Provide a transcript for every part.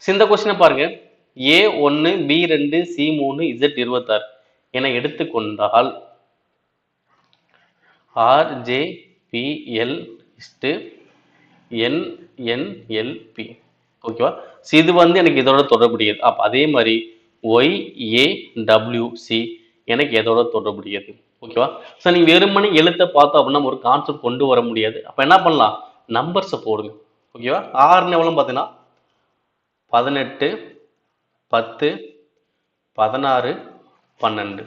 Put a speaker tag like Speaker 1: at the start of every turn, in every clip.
Speaker 1: இந்த கொஸ்டினை பாருங்க. A1 B2 C3 Z26 என எடுத்துக்கொண்டால் RJPL NNLP. ஓகேவா? இது எனக்கு இதோட தொடர்புடையது. அப்ப அதே மாதிரி YAWC எனக்கு எதோட தொடர்புடையது. ஓகேவா? ஸோ நீங்க வெறுமனே எழுத்தை பார்த்தோம் அப்படின்னா ஒரு கான்செப்ட் கொண்டு வர முடியாது. அப்ப என்ன பண்ணலாம்? நம்பர்ஸை போடுங்க. ஓகேவா? ஆறுன்னு எவ்வளவு பார்த்தீங்கன்னா 18 10 16 12.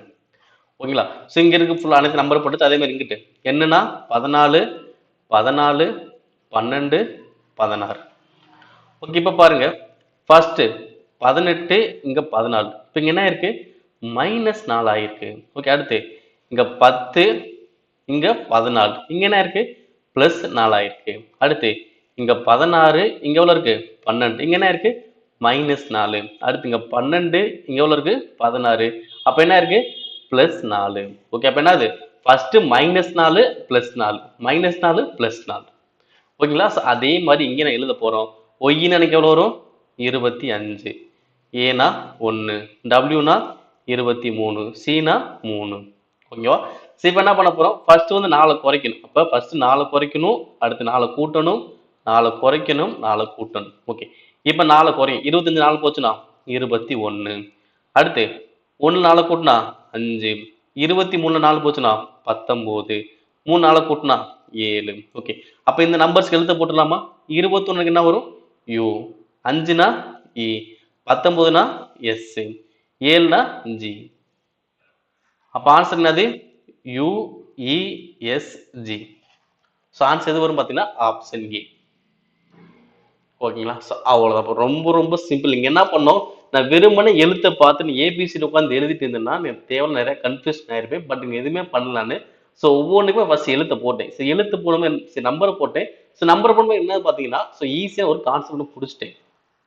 Speaker 1: ஓகேங்களா? ஸோ இங்க இருக்கு ஃபுல் அனைத்து நம்பர் போட்டு அதே மாதிரி இங்கிட்டு என்னன்னா 14 14 12 16. ஓகே, இப்ப பாருங்க. ஃபர்ஸ்ட் 18 இங்க 14. இப்ப இங்க என்ன இருக்கு? -4 ஆயிருக்கு. ஓகே, அடுத்து இங்க 10 இங்க 14. இங்க என்ன இருக்கு? +4 ஆயிருக்கு. அடுத்து இங்க 16 இங்க எவ்வளவு இருக்கு? 12. இங்க என்ன இருக்கு? -4. அடுத்து இங்க 12 இங்க எவ்வளவு இருக்கு? 16. அப்ப என்ன இருக்கு? +4. ஓகே, அப்ப என்னது? ஃபர்ஸ்ட் -4 +4 -4 +4. ஓகேங்களா? அதே மாதிரி இங்க நான் எழுத போறோம். ஒய்ன்னு எனக்கு எவ்வளவு வரும்? 25. ஏனா 1, டபிள்யூனா 23, சீனா 3. ஓகேவா? இப்ப என்ன பண்ண போறோம்? ஃபர்ஸ்ட் 4 குறைக்கணும். அப்ப ஃபர்ஸ்ட் 4 குறைக்கணும், அடுத்து 4 கூட்டணும், 4 குறைக்கணும், 4 கூட்டணும். ஓகே, இப்ப 4 குறையும். 25 4 போச்சுனா 21. அடுத்து 1 4 கூட்டினா 5, 23 4 போச்சுனா 19, 3 4 கூட்டினா 7. ஓகே, அப்ப இந்த நம்பர்ஸ்க்கு எழுத போட்டுடலாமா? 21 என்ன வரும்? U, 5னா E, 19னா S, 7னா G. அப்ப ஆன்சர் என்னது? UESG. ஸோ ஆன்சர் எது வரும் பார்த்தீங்கன்னா ஆப்ஷன் ஏ. ஓகேங்களா? அவ்வளவுதான். ரொம்ப ரொம்ப சிம்பிள். நீங்க என்ன பண்ணோம்? நான் வெறுமனே எழுத்தை பார்த்து நீ ஏபிசிடி உட்காந்து எழுதிட்டு இருந்தேன்னா தேவையான நிறைய கன்ஃபியூஷன் ஆயிருப்பேன். பட் நீங்க எதுவுமே பண்ணலான்னு ஸோ ஒவ்வொன்றுக்குமே ஃபர்ஸ்ட் எழுத்தை போட்டேன். ஸோ எழுத்து போடும்போது நம்பரை போட்டேன். ஸோ நம்பர் போடும்போது என்ன பார்த்தீங்கன்னா ஸோ ஈஸியாக ஒரு கான்செப்ட் பிடிச்சிட்டேன்.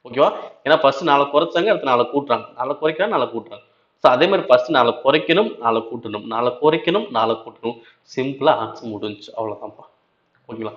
Speaker 1: ஓகேவா? ஏன்னா ஃபர்ஸ்ட் 4 குறைச்சாங்க, அடுத்து 4 கூட்டுறாங்க, 4 குறைக்கிறாங்க, 4 கூட்டுறாங்க. ஸோ அதே மாதிரி ஃபர்ஸ்ட் 4 குறைக்கணும், 4 கூட்டணும், 4 குறைக்கணும், 4 கூட்டணும். சிம்பிளா ஆன்சர் முடிஞ்சு. அவ்வளவுதான்ப்பா. ஓகேங்களா?